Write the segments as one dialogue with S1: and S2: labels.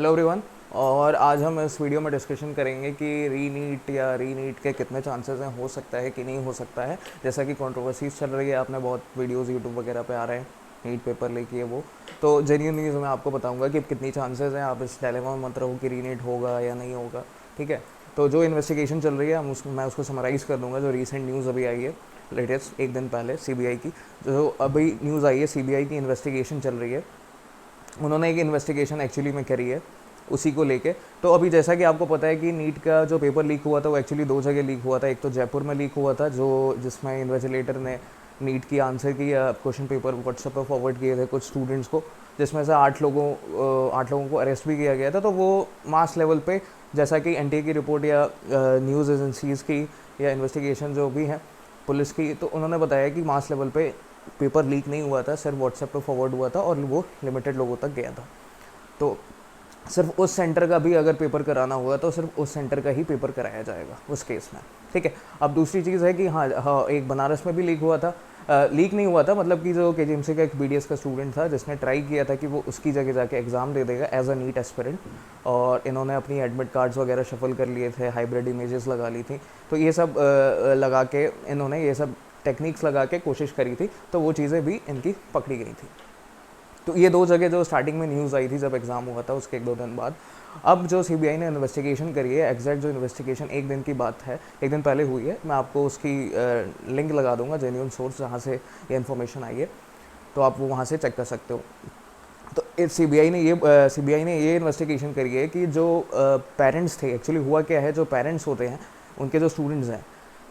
S1: Hello everyone. और आज हम इस वीडियो में डिस्कशन करेंगे कि रीनीट के कितने चांसेस हैं, हो सकता है कि नहीं हो सकता है। जैसा कि कंट्रोवर्सीज चल रही है, आपने बहुत वीडियोस यूट्यूब वगैरह पे आ रहे हैं नीट पेपर लेके ये वो। तो जेन्युइन न्यूज़ मैं आपको बताऊंगा कि कितनी चांसेस हैं। आप इस डायलेमा में मत रहो कि रीनीट होगा या नहीं होगा, ठीक है। तो जो इन्वेस्टिगेशन चल रही है मैं उसको समराइज़ कर दूंगा। जो रिसेंट न्यूज़ अभी आई है लेटेस्ट एक दिन पहले सीबीआई की, जो अभी न्यूज़ आई है सीबीआई की इन्वेस्टिगेशन चल रही है। उन्होंने एक इन्वेस्टिगेशन एक्चुअली में करी है उसी को लेके। तो अभी जैसा कि आपको पता है कि नीट का जो पेपर लीक हुआ था वो एक्चुअली दो जगह लीक हुआ था। एक तो जयपुर में लीक हुआ था, जो जिसमें इन्वेस्टिगेटर ने नीट की आंसर की या क्वेश्चन पेपर व्हाट्सएप पर फॉरवर्ड किए थे कुछ स्टूडेंट्स को, जिसमें से 8 लोगों को अरेस्ट भी किया गया था। तो वो मास लेवल पे, जैसा कि एनटीए की रिपोर्ट या न्यूज़ एजेंसीज़ की या इन्वेस्टिगेशन जो भी है पुलिस की, तो उन्होंने बताया कि मास लेवल पे पेपर लीक नहीं हुआ था, सिर्फ व्हाट्सएप पे फॉरवर्ड हुआ था और वो लिमिटेड लोगों तक गया था। तो सिर्फ उस सेंटर का भी अगर पेपर कराना हुआ तो सिर्फ उस सेंटर का ही पेपर कराया जाएगा उस केस में, ठीक है। अब दूसरी चीज़ है कि हाँ, एक बनारस में भी लीक हुआ था। लीक नहीं हुआ था, मतलब कि जो केजीएमसी का एक बीडीएस का स्टूडेंट था जिसने ट्राई किया था कि वो उसकी जगह जाके एग्ज़ाम दे देगा एज अ नीट एस्पिरेंट, और इन्होंने अपनी एडमिट कार्ड्स वगैरह शफल कर लिए थे, हाइब्रिड इमेजेस लगा ली थी। तो ये सब लगा के इन्होंने ये सब टेक्निक्स लगा के कोशिश करी थी, तो वो चीज़ें भी इनकी पकड़ी गई थी। तो ये दो जगह जो स्टार्टिंग में न्यूज़ आई थी जब एग्ज़ाम हुआ था उसके एक दो दिन बाद। अब जो सीबीआई ने इन्वेस्टिगेशन करी है, एग्जैक्ट जो इन्वेस्टिगेशन एक दिन की बात है, एक दिन पहले हुई है, मैं आपको उसकी लिंक लगा दूंगा, जेन्युइन सोर्स जहाँ से ये इन्फॉर्मेशन आई है, तो आप वो वहाँ से चेक कर सकते हो। तो सीबीआई ने ये इन्वेस्टिगेशन करी है कि जो पेरेंट्स थे, एक्चुअली हुआ क्या है, जो पेरेंट्स होते हैं उनके जो स्टूडेंट्स हैं,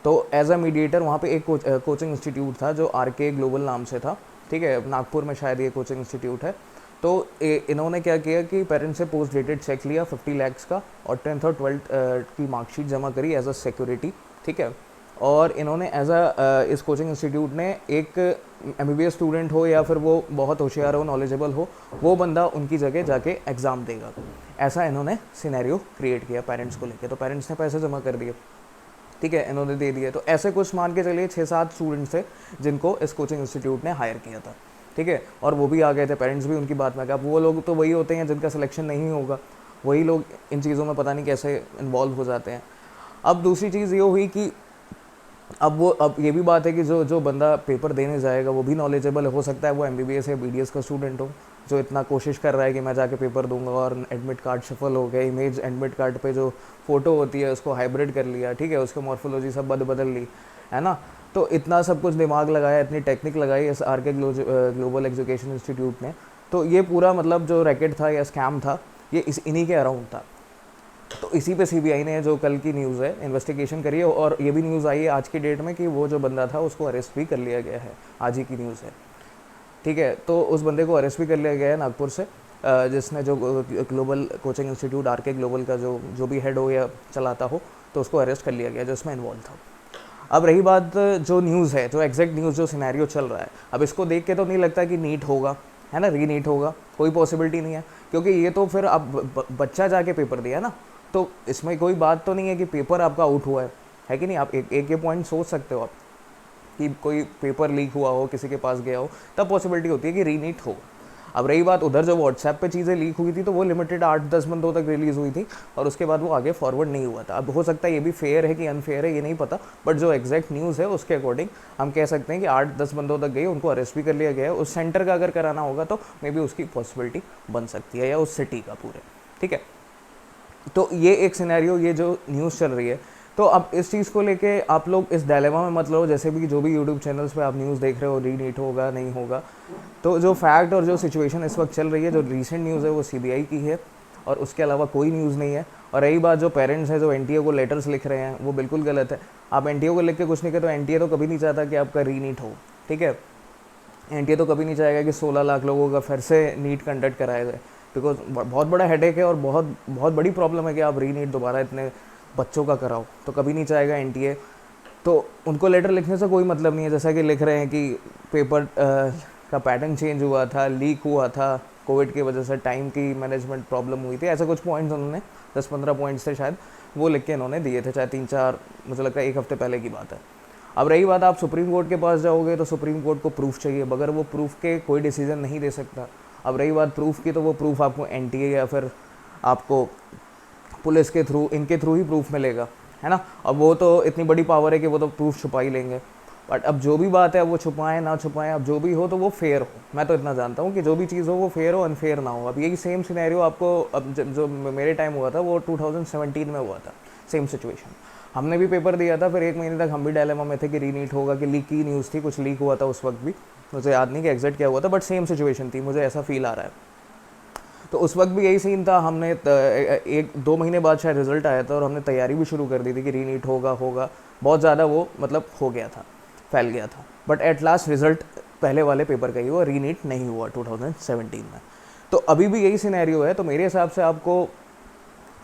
S1: तो एज अ मीडिएटर वहाँ पे एक कोचिंग इंस्टीट्यूट था जो आरके ग्लोबल नाम से था, ठीक है। नागपुर में शायद ये कोचिंग इंस्टीट्यूट है। तो इन्होंने क्या किया कि पेरेंट्स से पोस्ट डेटेड चेक लिया 50 लैक्स का, और 10th और 12th की मार्कशीट जमा करी एज अ सिक्योरिटी, ठीक है। और इन्होंने एज अ इस कोचिंग इंस्टीट्यूट ने एक एमबीबीएस स्टूडेंट हो या फिर वो बहुत होशियार हो, नॉलेजेबल हो, वो बंदा उनकी जगह जाके एग्ज़ाम देगा, ऐसा इन्होंने सिनेरियो क्रिएट किया पेरेंट्स को लेके। तो पेरेंट्स ने पैसे जमा कर दिए, ठीक है, इन्होंने दे दिए। तो ऐसे कुछ मान के चलिए 6-7 स्टूडेंट्स थे जिनको इस कोचिंग इंस्टीट्यूट ने हायर किया था, ठीक है। और वो भी आ गए थे, पेरेंट्स भी उनकी बात में गए। अब वो लोग तो वही होते हैं जिनका सिलेक्शन नहीं होगा, वही लोग इन चीज़ों में पता नहीं कैसे इन्वॉल्व हो जाते हैं। अब दूसरी चीज़ ये हुई कि अब ये भी बात है कि जो जो बंदा पेपर देने जाएगा वो भी नॉलेजेबल हो सकता है वो एमबीबीएस या बीडीएस का स्टूडेंट हो, जो इतना कोशिश कर रहा है कि मैं जाके पेपर दूंगा, और एडमिट कार्ड शफल हो गया, इमेज एडमिट कार्ड पे जो फ़ोटो होती है उसको हाइब्रिड कर लिया, ठीक है, उसको मॉर्फोलॉजी सब बदल ली, है ना। तो इतना सब कुछ दिमाग लगाया, इतनी टेक्निक लगाई इस आरके ग्लोबल एजुकेशन इंस्टीट्यूट ने। तो ये पूरा मतलब जो रैकेट था या स्कैम था, ये इन्हीं के अराउंड था। तो इसी पे सीबीआई ने, जो कल की न्यूज़ है, इन्वेस्टिगेशन करी है। और ये भी न्यूज़ आई है आज की डेट में कि वो जो बंदा था उसको अरेस्ट भी कर लिया गया है, आज ही की न्यूज़ है, ठीक है। तो उस बंदे को अरेस्ट भी कर लिया गया है नागपुर से, जिसने जो global coaching institute RK global का जो भी हेड हो या चलाता हो, तो उसको अरेस्ट कर लिया गया जो इसमें इन्वॉल्व था। अब रही बात जो न्यूज़ है, जो एग्जैक्ट न्यूज़, जो सिनेरियो चल रहा है, अब इसको देख के तो नहीं लगता कि नीट होगा, है ना, रीनीट होगा, कोई पॉसिबिलिटी नहीं है। क्योंकि ये तो फिर अब बच्चा जाके पेपर दिया ना, तो इसमें कोई बात तो नहीं है कि पेपर आपका आउट हुआ है कि नहीं। आप एक ये पॉइंट सोच सकते हो आप कि कोई पेपर लीक हुआ हो, किसी के पास गया हो, तब पॉसिबिलिटी होती है कि रीनीट हो। अब रही बात उधर जो व्हाट्सएप पे चीज़ें लीक हुई थी, तो वो लिमिटेड 8-10 बंदों तक रिलीज़ हुई थी और उसके बाद वो आगे फॉरवर्ड नहीं हुआ था। अब हो सकता है ये भी फेयर है कि अनफेयर है, ये नहीं पता, बट जो एग्जैक्ट न्यूज़ है उसके अकॉर्डिंग हम कह सकते हैं कि 8-10 बंदों तक गई, उनको अरेस्ट भी कर लिया गया है। उस सेंटर का अगर कराना होगा तो मे बी उसकी पॉसिबिलिटी बन सकती है, या उस सिटी का पूरे, ठीक है। तो ये एक सिनेरियो, ये जो न्यूज़ चल रही है। तो अब इस चीज़ को लेके आप लोग इस डायलेमा में मत लो, जैसे भी जो भी यूट्यूब चैनल्स पे आप न्यूज़ देख रहे हो रीनीट होगा नहीं होगा। तो जो फैक्ट और जो सिचुएशन इस वक्त चल रही है, जो रिसेंट न्यूज़ है वो सीबीआई की है, और उसके अलावा कोई न्यूज़ नहीं है। और रही बात जो पेरेंट्स हैं जो एनटीए को लेटर्स लिख रहे हैं, वो बिल्कुल गलत है। आप एनटीए को लिख के कुछ नहीं कहते, तो एनटीए तो कभी नहीं चाहता कि आपका रीनीट हो, ठीक है। एनटीए तो कभी नहीं चाहेगा कि 16 लाख लोगों का फिर से नीट कंडक्ट कराया जाए, बिकॉज बहुत बड़ा हेडेक है और बहुत बहुत बड़ी प्रॉब्लम है कि आप रीनीट दोबारा इतने बच्चों का कराओ, तो कभी नहीं चाहेगा एनटीए। तो उनको लेटर लिखने से कोई मतलब नहीं है, जैसा कि लिख रहे हैं कि पेपर का पैटर्न चेंज हुआ था, लीक हुआ था, कोविड की वजह से टाइम की मैनेजमेंट प्रॉब्लम हुई थी, ऐसे कुछ पॉइंट्स उन्होंने 10-15 पॉइंट्स थे शायद, वो लिख के इन्होंने दिए थे, चाहे 3-4, मुझे लगता है 1 हफ्ते पहले की बात है। अब रही बात आप सुप्रीम कोर्ट के पास जाओगे तो सुप्रीम कोर्ट को प्रूफ चाहिए, बगैर वो प्रूफ के कोई डिसीजन नहीं दे सकता। अब रही बात प्रूफ की, तो वो प्रूफ आपको एनटीए या फिर आपको पुलिस के थ्रू, इनके थ्रू ही प्रूफ मिलेगा, है ना। अब वो तो इतनी बड़ी पावर है कि वो तो प्रूफ छुपा ही लेंगे, बट अब जो भी बात है वो छुपाएं ना छुपाएं, अब जो भी हो तो वो फेयर हो। मैं तो इतना जानता हूँ कि जो भी चीज़ हो वो फेयर हो, अनफेयर ना हो। अब यही सेम सिनेरियो आपको अब जो मेरे टाइम हुआ था वो 2017 में हुआ था, सेम सिचुएशन। हमने भी पेपर दिया था, फिर 1 महीने तक हम भी डायलेमा में थे कि रीनीट होगा, कि लीक की न्यूज़ थी, कुछ लीक हुआ था उस वक्त भी, मुझे याद नहीं कि एग्जैक्ट क्या हुआ था, बट सेम सिचुएशन थी, मुझे ऐसा फील आ रहा है। तो उस वक्त भी यही सीन था, हमने 1-2 महीने बाद शायद रिजल्ट आया था और हमने तैयारी भी शुरू कर दी थी कि रीनीट होगा होगा, बहुत ज़्यादा वो मतलब हो गया था, फैल गया था। बट एट लास्ट रिजल्ट पहले वाले पेपर का ही हुआ, रीनीट नहीं हुआ 2017 में। तो अभी भी यही सिनेरियो है। तो मेरे हिसाब से आपको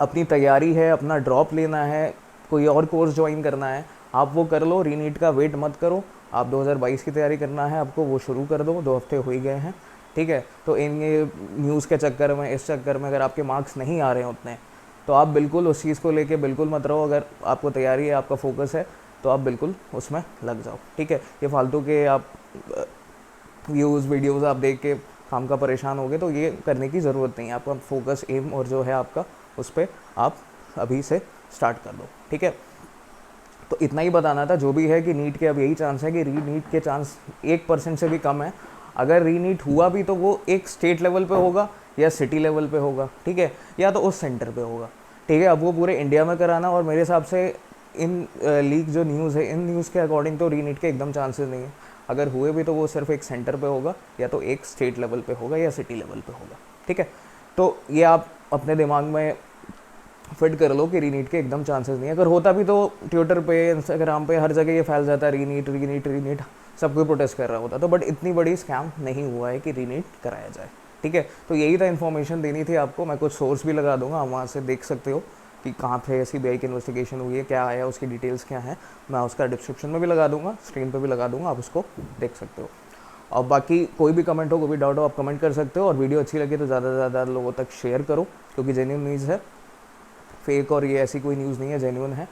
S1: अपनी तैयारी है, अपना ड्रॉप लेना है, कोई और कोर्स ज्वाइन करना है, आप वो कर लो, रीनीट का वेट मत करो। आप 2022 की तैयारी करना है आपको, वो शुरू कर दो, 2 हफ्ते हो ही गए हैं, ठीक है। तो इन ये न्यूज़ के चक्कर में, इस चक्कर में अगर आपके मार्क्स नहीं आ रहे हैं उतने, तो आप बिल्कुल उस चीज़ को लेके बिल्कुल मत रहो। अगर आपको तैयारी है, आपका फोकस है, तो आप बिल्कुल उसमें लग जाओ, ठीक है। ये फालतू के आप व्यूज़ वीडियोज़ आप देख के काम का परेशान हो गए, तो ये करने की ज़रूरत नहीं है। आपका फोकस, एम और जो है आपका, उस पर आप अभी से स्टार्ट कर दो, ठीक है। तो इतना ही बताना था। जो भी है कि नीट के अब यही चांस है कि रीनीट के चांस 1% से भी कम है। अगर रीनीट हुआ भी तो वो एक स्टेट लेवल पे होगा या सिटी लेवल पे होगा, ठीक है, या तो उस सेंटर पे होगा, ठीक है। अब वो पूरे इंडिया में कराना, और मेरे हिसाब से इन लीक जो न्यूज़ है, इन न्यूज़ के अकॉर्डिंग तो रीनीट के एकदम चांसेस नहीं है। अगर हुए भी तो वो सिर्फ एक सेंटर पे होगा, या तो एक स्टेट लेवल पे होगा या सिटी लेवल पे होगा, ठीक है। तो ये आप अपने दिमाग में फिट कर लो कि रीनीट के एकदम चांसेस नहीं है। अगर होता भी तो ट्विटर पे, इंस्टाग्राम पे, हर जगह ये फैल जाता है, रीनीट रीनीट रीनीट, सब कोई प्रोटेस्ट कर रहा होता। तो बट इतनी बड़ी स्कैम नहीं हुआ है कि रीनीट कराया जाए, ठीक है। तो यही था, इन्फॉर्मेशन देनी थी आपको। मैं कुछ सोर्स भी लगा दूंगा, आप वहाँ से देख सकते हो कि कहाँ पे सीबीआई की इन्वेस्टिगेशन हुई है, क्या आया, उसकी डिटेल्स क्या हैं। मैं उसका डिस्क्रिप्शन में भी लगा दूंगा, स्क्रीन पर भी लगा दूंगा, आप उसको देख सकते हो। और बाकी कोई भी कमेंट हो, कोई भी डाउट हो, आप कमेंट कर सकते हो। और वीडियो अच्छी लगे तो ज़्यादा से ज़्यादा लोगों तक शेयर करो, क्योंकि जेन्युइन न्यूज़ है, फेक और ये ऐसी कोई न्यूज़ नहीं है, जेन्युइन है।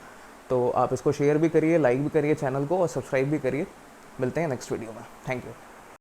S1: तो आप इसको शेयर भी करिए, लाइक भी करिए चैनल को, और सब्सक्राइब भी करिए। मिलते हैं नेक्स्ट वीडियो में। Thank you.